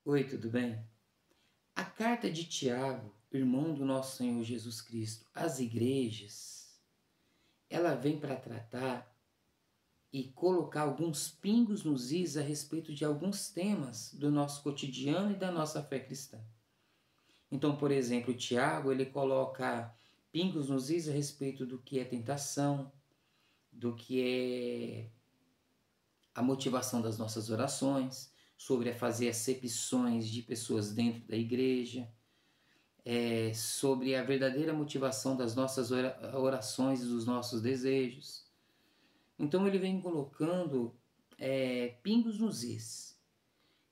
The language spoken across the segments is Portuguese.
Oi, tudo bem? A carta de Tiago, irmão do nosso Senhor Jesus Cristo, às igrejas, ela vem para tratar e colocar alguns pingos nos is a respeito de alguns temas do nosso cotidiano e da nossa fé cristã. Então, por exemplo, Tiago, ele coloca pingos nos is a respeito do que é tentação, do que é a motivação das nossas orações, sobre a fazer acepções de pessoas dentro da igreja, sobre a verdadeira motivação das nossas orações e dos nossos desejos. Então ele vem colocando pingos nos is.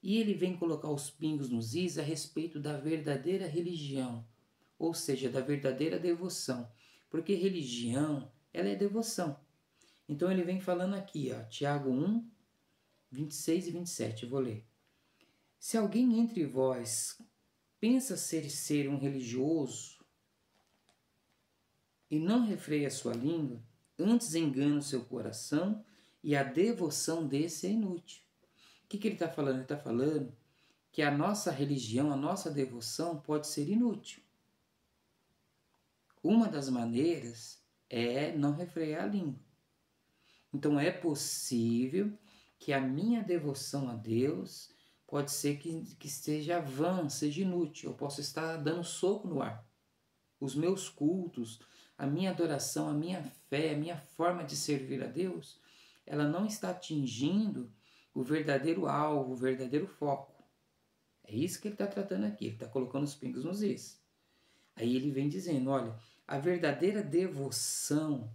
E ele vem colocar os pingos nos is a respeito da verdadeira religião, ou seja, da verdadeira devoção. Porque religião, ela é devoção. Então ele vem falando aqui, ó, Tiago 1, 26 e 27, eu vou ler. Se alguém entre vós pensa ser um religioso e não refreia sua língua, antes engana o seu coração e a devoção desse é inútil. O que ele está falando? Ele está falando que a nossa religião, a nossa devoção pode ser inútil. Uma das maneiras é não refrear a língua. Então é possível que a minha devoção a Deus pode ser que seja vã, seja inútil. Eu posso estar dando soco no ar. Os meus cultos, a minha adoração, a minha fé, a minha forma de servir a Deus, ela não está atingindo o verdadeiro alvo, o verdadeiro foco. É isso que ele está tratando aqui. Ele está colocando os pingos nos is. Aí ele vem dizendo, olha, a verdadeira devoção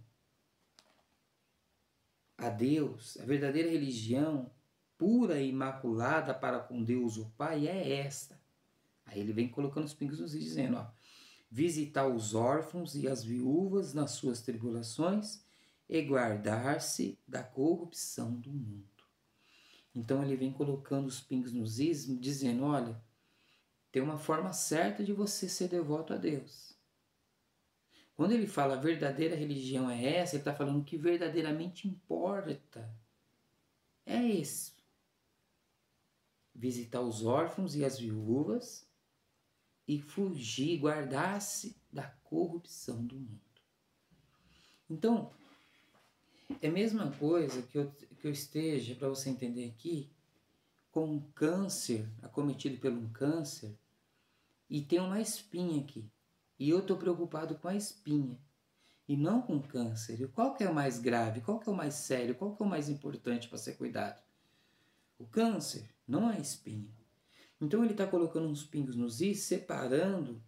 a Deus, a verdadeira religião pura e imaculada para com Deus o Pai é esta. Aí ele vem colocando os pingos nos is, dizendo, ó, visitar os órfãos e as viúvas nas suas tribulações e guardar-se da corrupção do mundo. Então ele vem colocando os pingos nos is, dizendo, olha, tem uma forma certa de você ser devoto a Deus. Quando ele fala a verdadeira religião é essa, ele está falando que verdadeiramente importa. É isso. Visitar os órfãos e as viúvas e fugir, guardar-se da corrupção do mundo. Então, é a mesma coisa que eu esteja, para você entender aqui, com um câncer, acometido por um câncer, e tem uma espinha aqui. E eu estou preocupado com a espinha, e não com o câncer. E qual que é o mais grave? Qual que é o mais sério? Qual que é o mais importante para ser cuidado? O câncer, não a espinha. Então ele está colocando uns pingos nos is, separando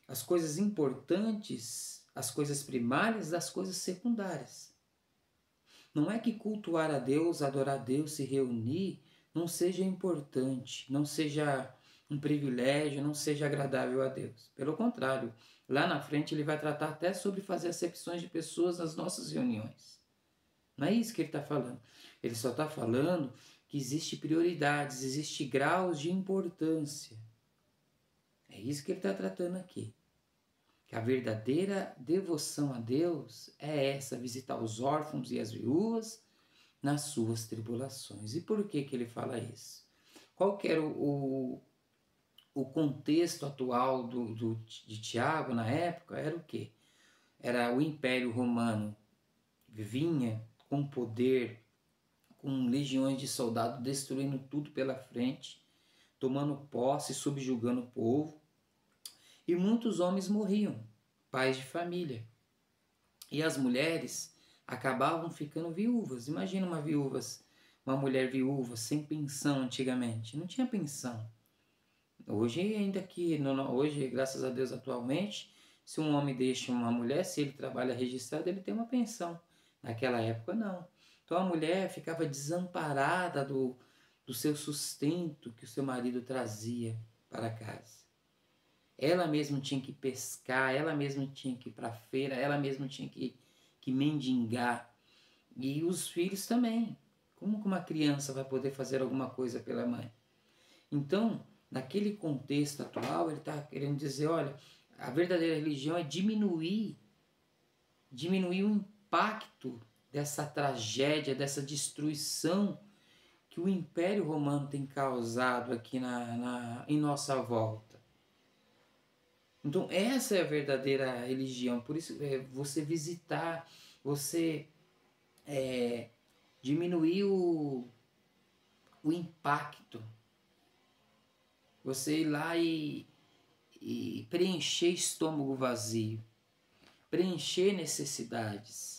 as coisas importantes, as coisas primárias das coisas secundárias. Não é que cultuar a Deus, adorar a Deus, se reunir, não seja importante, não seja um privilégio, não seja agradável a Deus. Pelo contrário, lá na frente ele vai tratar até sobre fazer acepções de pessoas nas nossas reuniões. Não é isso que ele está falando. Ele só está falando que existe prioridades, existe graus de importância. É isso que ele está tratando aqui. Que a verdadeira devoção a Deus é essa, visitar os órfãos e as viúvas nas suas tribulações. E por que ele fala isso? Qual que era o contexto atual de Tiago na época? Era o quê? Era o Império Romano vinha com poder, com legiões de soldados destruindo tudo pela frente, tomando posse, subjugando o povo. E muitos homens morriam, pais de família. E as mulheres acabavam ficando viúvas. Imagina uma mulher viúva sem pensão antigamente. Não tinha pensão. Hoje, ainda que, hoje, graças a Deus, atualmente, se um homem deixa uma mulher, se ele trabalha registrado, ele tem uma pensão. Naquela época, não. Então a mulher ficava desamparada do seu sustento que o seu marido trazia para casa. Ela mesma tinha que pescar, ela mesma tinha que ir para a feira, ela mesma tinha que mendigar. E os filhos também. Como que uma criança vai poder fazer alguma coisa pela mãe? Então, naquele contexto atual, ele está querendo dizer, olha, a verdadeira religião é diminuir o impacto dessa tragédia, dessa destruição que o Império Romano tem causado aqui em nossa volta. Então essa é a verdadeira religião. Por isso você visitar, você diminuir o impacto, você ir lá e preencher estômago vazio, preencher necessidades.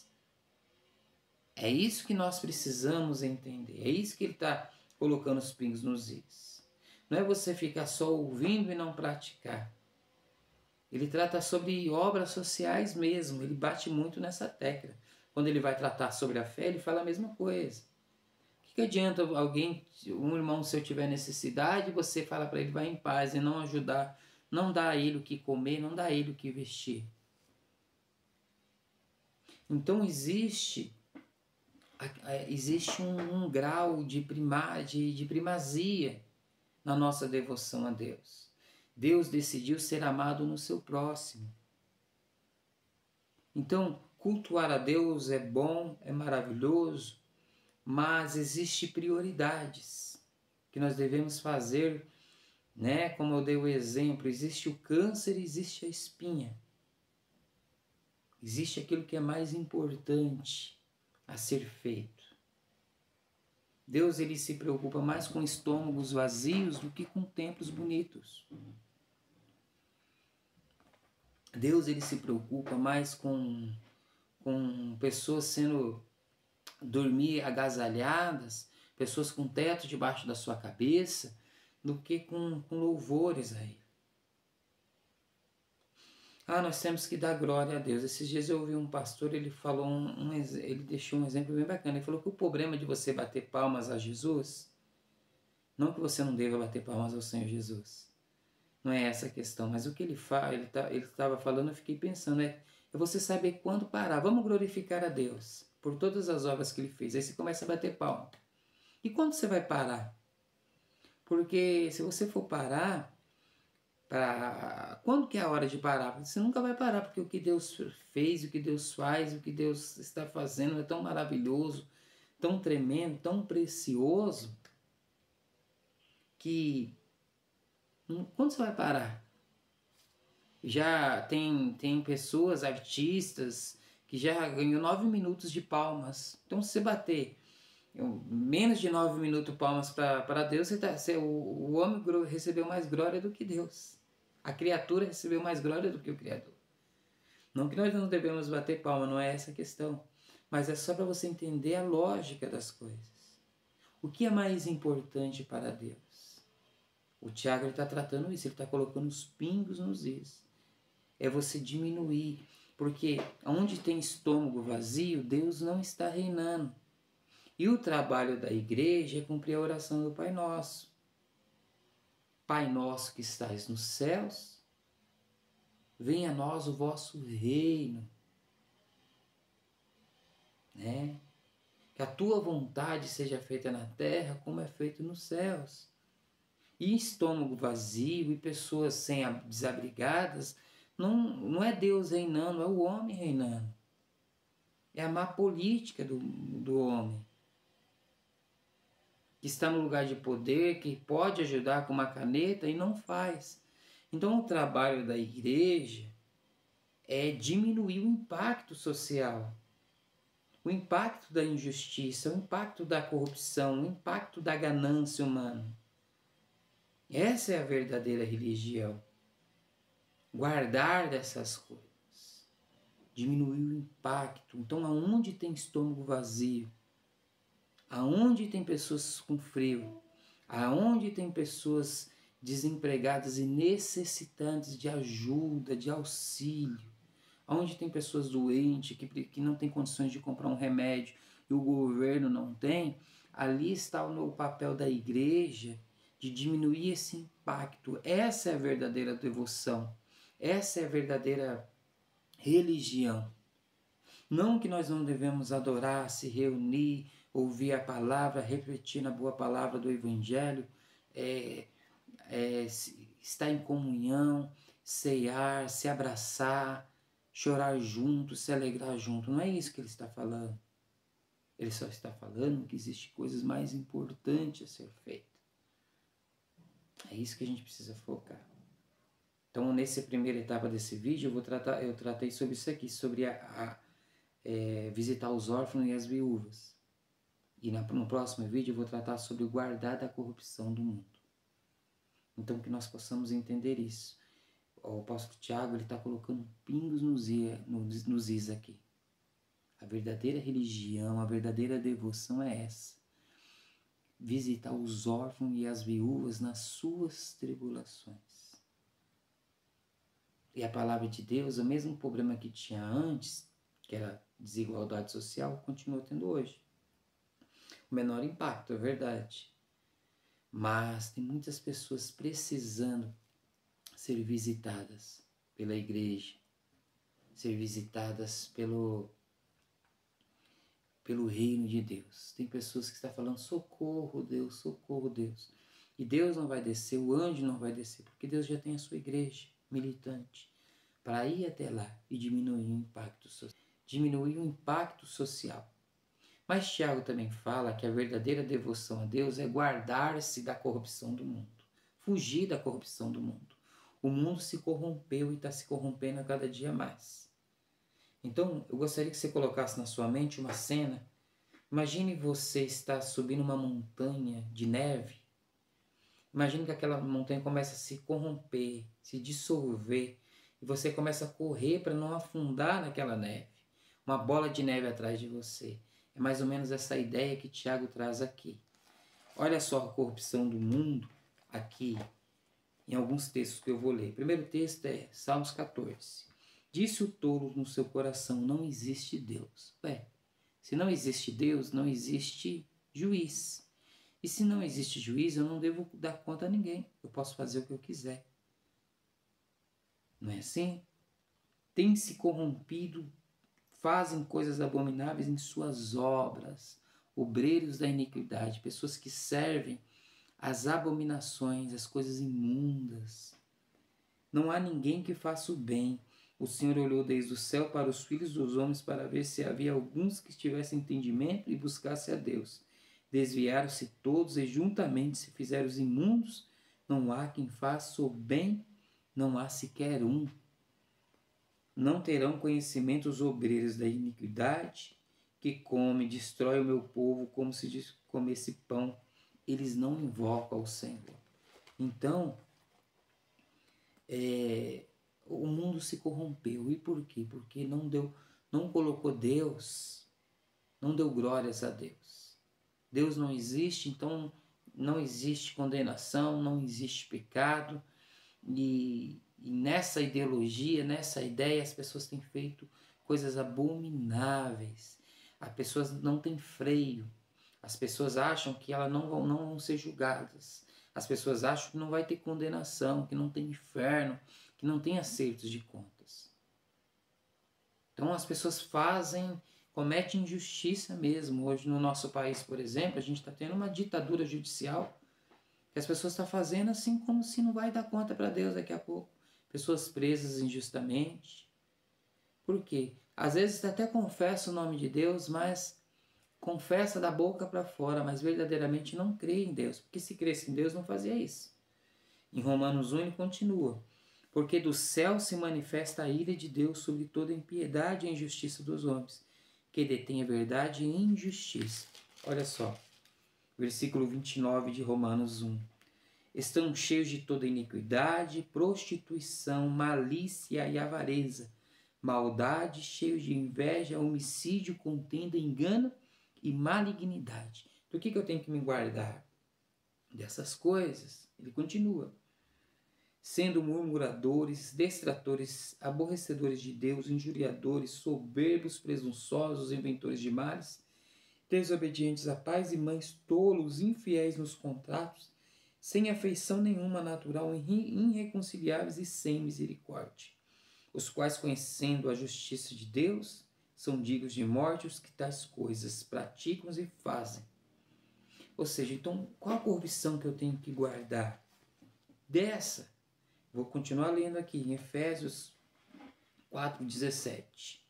É isso que nós precisamos entender. É isso que ele está colocando os pingos nos is. Não é você ficar só ouvindo e não praticar. Ele trata sobre obras sociais mesmo. Ele bate muito nessa tecla. Quando ele vai tratar sobre a fé, ele fala a mesma coisa. O que adianta um irmão seu tiver necessidade, você fala para ele, vai em paz, e não ajudar, não dá a ele o que comer, não dá a ele o que vestir. Então existe um grau de primazia na nossa devoção a Deus. Deus decidiu ser amado no seu próximo. Então, cultuar a Deus é bom, é maravilhoso, mas existem prioridades que nós devemos fazer, né? Como eu dei o exemplo, existe o câncer, existe a espinha. Existe aquilo que é mais importante a ser feito. Deus ele se preocupa mais com estômagos vazios do que com templos bonitos. Deus ele se preocupa mais com pessoas dormir agasalhadas, pessoas com teto debaixo da sua cabeça, do que com louvores a Ele. Nós temos que dar glória a Deus. Esses dias eu ouvi um pastor, ele falou ele deixou um exemplo bem bacana. Ele falou que o problema de você bater palmas a Jesus, não que você não deva bater palmas ao Senhor Jesus, não é essa a questão, mas o que ele fala, ele estava falando, eu fiquei pensando, é você saber quando parar. Vamos glorificar a Deus por todas as obras que Ele fez. Aí você começa a bater palma. E quando você vai parar? Porque se você for parar, quando que é a hora de parar? Você nunca vai parar, porque o que Deus fez, o que Deus faz, o que Deus está fazendo é tão maravilhoso, tão tremendo, tão precioso, que quando você vai parar? Já tem pessoas, artistas, que já ganhou 9 minutos de palmas. Então se você bater menos de 9 minutos palmas para Deus, o homem recebeu mais glória do que Deus. A criatura recebeu mais glória do que o Criador. Não que nós não devemos bater palma, não é essa a questão. Mas é só para você entender a lógica das coisas. O que é mais importante para Deus? O Tiago está tratando isso, ele está colocando os pingos nos is. É você diminuir, porque onde tem estômago vazio, Deus não está reinando. E o trabalho da igreja é cumprir a oração do Pai Nosso. Pai nosso que estais nos céus, venha a nós o vosso reino. Né? Que a tua vontade seja feita na terra como é feito nos céus. E estômago vazio e pessoas desabrigadas, não é Deus reinando, é o homem reinando. É a má política do homem. Que está no lugar de poder, que pode ajudar com uma caneta e não faz. Então o trabalho da igreja é diminuir o impacto social, o impacto da injustiça, o impacto da corrupção, o impacto da ganância humana. Essa é a verdadeira religião. Guardar dessas coisas, diminuir o impacto. Então aonde tem estômago vazio, aonde tem pessoas com frio, aonde tem pessoas desempregadas e necessitantes de ajuda, de auxílio, aonde tem pessoas doentes que não têm condições de comprar um remédio e o governo não tem, ali está o papel da igreja de diminuir esse impacto. Essa é a verdadeira devoção, essa é a verdadeira religião. Não que nós não devemos adorar, se reunir, ouvir a palavra, refletir na boa palavra do Evangelho, estar em comunhão, ceiar, se abraçar, chorar junto, se alegrar junto. Não é isso que ele está falando. Ele só está falando que existem coisas mais importantes a ser feitas. É isso que a gente precisa focar. Então, nessa primeira etapa desse vídeo, eu tratei sobre isso aqui, sobre visitar os órfãos e as viúvas. E no próximo vídeo eu vou tratar sobre o guardar da corrupção do mundo. Então, que nós possamos entender isso. O apóstolo Tiago está colocando pingos nos is aqui. A verdadeira religião, a verdadeira devoção é essa. Visitar os órfãos e as viúvas nas suas tribulações. E a palavra de Deus, o mesmo problema que tinha antes, que era desigualdade social, continua tendo hoje. O menor impacto, é verdade. Mas tem muitas pessoas precisando ser visitadas pela igreja, ser visitadas pelo reino de Deus. Tem pessoas que estão falando, socorro Deus, socorro Deus. E Deus não vai descer, o anjo não vai descer, porque Deus já tem a sua igreja militante para ir até lá e diminuir o impacto social. Mas Tiago também fala que a verdadeira devoção a Deus é guardar-se da corrupção do mundo, fugir da corrupção do mundo. O mundo se corrompeu e está se corrompendo a cada dia mais. Então, eu gostaria que você colocasse na sua mente uma cena. Imagine você estar subindo uma montanha de neve. Imagine que aquela montanha começa a se corromper, se dissolver, e você começa a correr para não afundar naquela neve. Uma bola de neve atrás de você. É mais ou menos essa ideia que Tiago traz aqui. Olha só a corrupção do mundo aqui, em alguns textos que eu vou ler. O primeiro texto é Salmos 14. Disse o tolo no seu coração, não existe Deus. Se não existe Deus, não existe juiz. E se não existe juiz, eu não devo dar conta a ninguém. Eu posso fazer o que eu quiser. Não é assim? Tem se corrompido, fazem coisas abomináveis em suas obras, obreiros da iniquidade, pessoas que servem às abominações, às coisas imundas. Não há ninguém que faça o bem. O Senhor olhou desde o céu para os filhos dos homens para ver se havia alguns que tivessem entendimento e buscassem a Deus. Desviaram-se todos e juntamente se fizeram os imundos. Não há quem faça o bem, não há sequer um. Não terão conhecimento os obreiros da iniquidade, que come, destrói o meu povo como se comesse pão. Eles não invocam ao Senhor. Então, o mundo se corrompeu. E por quê? Porque não colocou Deus, não deu glórias a Deus. Deus não existe, então não existe condenação, não existe pecado. E nessa ideologia, nessa ideia, as pessoas têm feito coisas abomináveis. As pessoas não têm freio. As pessoas acham que elas não vão ser julgadas. As pessoas acham que não vai ter condenação, que não tem inferno, que não tem acertos de contas. Então as pessoas cometem injustiça mesmo. Hoje no nosso país, por exemplo, a gente está tendo uma ditadura judicial que as pessoas estão fazendo assim como se não vai dar conta para Deus daqui a pouco. Pessoas presas injustamente. Por quê? Às vezes até confessa o nome de Deus, mas confessa da boca para fora, mas verdadeiramente não crê em Deus. Porque se cresce em Deus, não fazia isso. Em Romanos 1 ele continua. Porque do céu se manifesta a ira de Deus sobre toda a impiedade e a injustiça dos homens, que detém a verdade e injustiça. Olha só, versículo 29 de Romanos 1. Estão cheios de toda iniquidade, prostituição, malícia e avareza, maldade, cheios de inveja, homicídio, contenda, engano e malignidade. Do que eu tenho que me guardar? Dessas coisas. Ele continua. Sendo murmuradores, destratores, aborrecedores de Deus, injuriadores, soberbos, presunçosos, inventores de males, desobedientes a pais e mães, tolos, infiéis nos contratos, sem afeição nenhuma natural, irreconciliáveis e sem misericórdia, os quais, conhecendo a justiça de Deus, são dignos de morte os que tais coisas praticam e fazem. Ou seja, então, qual a corrupção que eu tenho que guardar? Dessa, vou continuar lendo aqui em Efésios 4:17.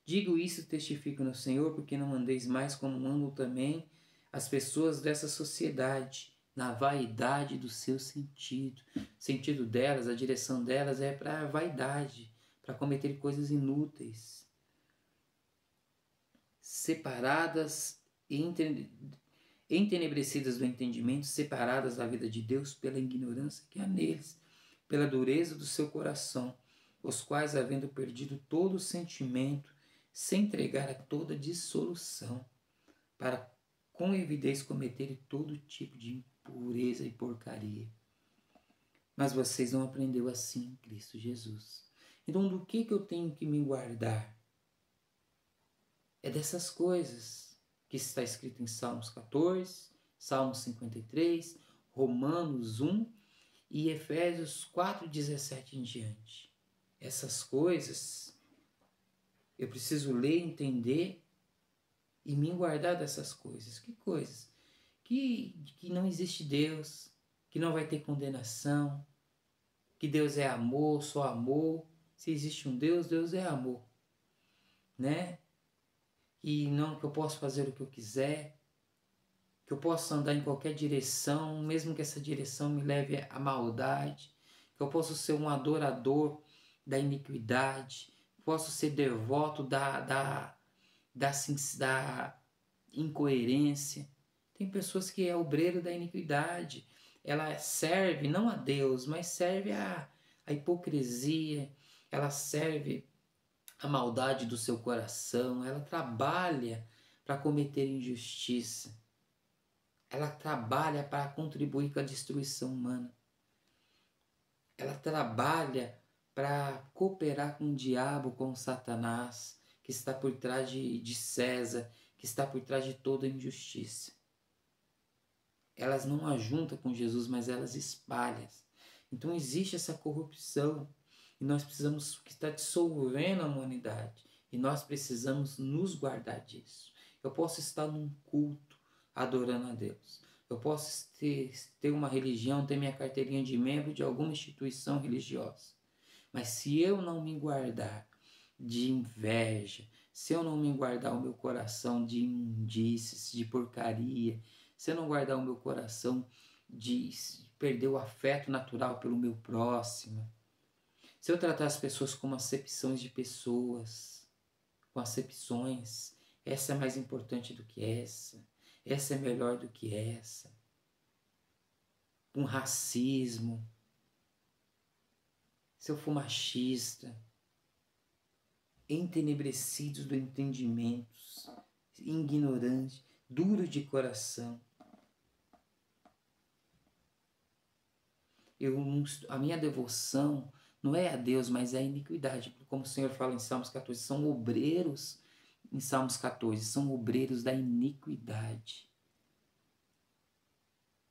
Digo isso e testifico no Senhor, porque não andeis mais como andam também as pessoas dessa sociedade, na vaidade do seu sentido. O sentido delas, a direção delas é para a vaidade, para cometer coisas inúteis, separadas e entenebrecidas do entendimento, separadas da vida de Deus pela ignorância que há neles, pela dureza do seu coração, os quais, havendo perdido todo o sentimento, se entregar a toda dissolução, para com evidência cometerem todo tipo de impureza e porcaria. Mas vocês não aprenderam assim em Cristo Jesus. Então, do que eu tenho que me guardar? É dessas coisas que está escrito em Salmos 14, Salmos 53, Romanos 1 e Efésios 4:17 em diante. Essas coisas eu preciso ler, entender e me guardar dessas coisas. Que coisas? Que não existe Deus, que não vai ter condenação, que Deus é amor, só amor. Se existe um Deus, Deus é amor, né? E não que eu posso fazer o que eu quiser, que eu posso andar em qualquer direção, mesmo que essa direção me leve à maldade, que eu posso ser um adorador da iniquidade, posso ser devoto da incoerência. Tem pessoas que é obreiro da iniquidade, ela serve não a Deus, mas serve a hipocrisia, ela serve a maldade do seu coração, ela trabalha para cometer injustiça, ela trabalha para contribuir com a destruição humana, ela trabalha para cooperar com o diabo, com o Satanás, que está por trás de César, que está por trás de toda a injustiça. Elas não ajuntam com Jesus, mas elas espalham. Então existe essa corrupção e nós precisamos, que está dissolvendo a humanidade, e nós precisamos nos guardar disso. Eu posso estar num culto adorando a Deus, eu posso ter uma religião, ter minha carteirinha de membro de alguma instituição religiosa, mas se eu não me guardar de inveja, se eu não me guardar o meu coração de imundícies, de porcaria, se eu não guardar o meu coração de perder o afeto natural pelo meu próximo, se eu tratar as pessoas como acepções de pessoas, com acepções, essa é mais importante do que essa é melhor do que essa, com racismo, se eu for machista, entenebrecidos do entendimento, ignorante, duro de coração, a minha devoção não é a Deus, mas é a iniquidade. Como o Senhor fala em Salmos 14, são obreiros, em Salmos 14, são obreiros da iniquidade.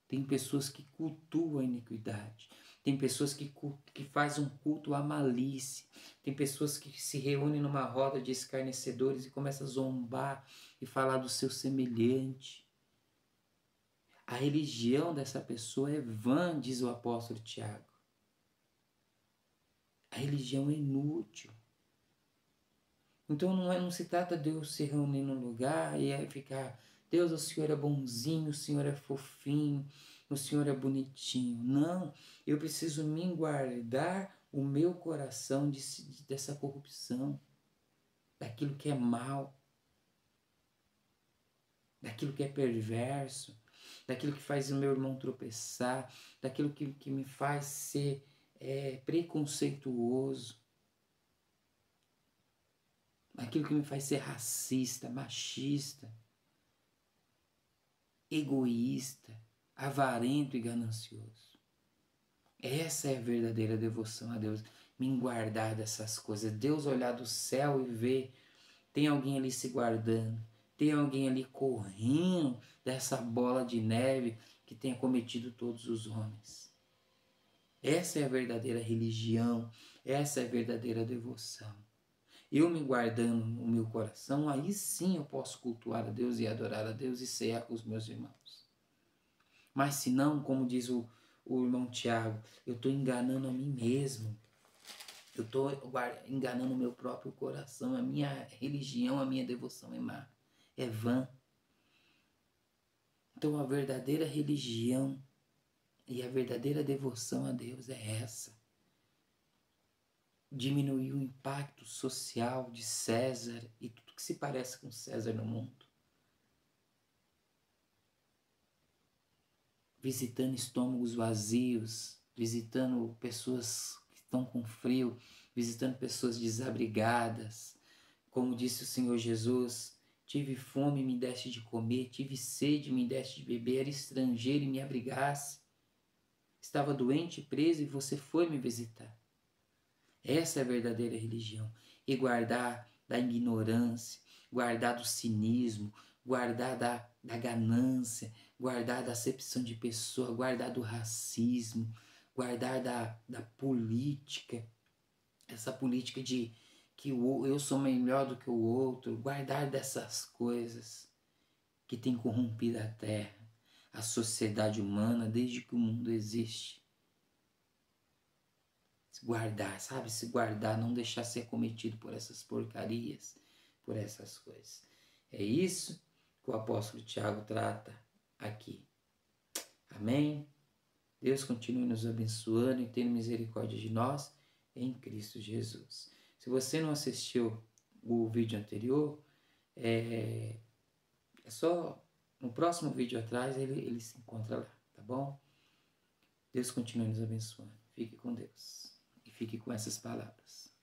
Tem pessoas que cultuam a iniquidade. Tem pessoas que fazem um culto à malícia. Tem pessoas que se reúnem numa roda de escarnecedores e começam a zombar e falar do seu semelhante. A religião dessa pessoa é vã, diz o apóstolo Tiago. A religião é inútil. Então não se trata de eu se reunir num lugar e aí ficar, Deus, o Senhor é bonzinho, o Senhor é fofinho, o Senhor é bonitinho. Não, eu preciso me guardar o meu coração dessa corrupção, daquilo que é mal, daquilo que é perverso, daquilo que faz o meu irmão tropeçar, daquilo que me faz ser preconceituoso, aquilo que me faz ser racista, machista, egoísta, avarento e ganancioso. Essa é a verdadeira devoção a Deus, me guardar dessas coisas. Deus olhar do céu e ver, tem alguém ali se guardando, tem alguém ali correndo dessa bola de neve que tem acometido todos os homens. Essa é a verdadeira religião, essa é a verdadeira devoção. Eu me guardando no meu coração, aí sim eu posso cultuar a Deus e adorar a Deus e cear com os meus irmãos. Mas se não, como diz o irmão Tiago, eu estou enganando a mim mesmo. Eu estou enganando o meu próprio coração. A minha religião, a minha devoção é má, é vã. Então a verdadeira religião e a verdadeira devoção a Deus é essa. Diminuir o impacto social de César e tudo que se parece com César no mundo. Visitando estômagos vazios, visitando pessoas que estão com frio, visitando pessoas desabrigadas. Como disse o Senhor Jesus, tive fome e me deste de comer, tive sede e me deste de beber, era estrangeiro e me abrigasse. Estava doente e preso e você foi me visitar. Essa é a verdadeira religião. E guardar da ignorância, guardar do cinismo, guardar da ganância, guardar da acepção de pessoa, guardar do racismo, guardar da política, essa política de que eu sou melhor do que o outro, guardar dessas coisas que tem corrompido a terra, a sociedade humana desde que o mundo existe. Se guardar, sabe? Se guardar, não deixar ser cometido por essas porcarias, por essas coisas. É isso que o apóstolo Tiago trata aqui. Amém? Deus continue nos abençoando e tendo misericórdia de nós em Cristo Jesus. Se você não assistiu o vídeo anterior, é só no próximo vídeo atrás ele se encontra lá, tá bom? Deus continue nos abençoando. Fique com Deus e fique com essas palavras.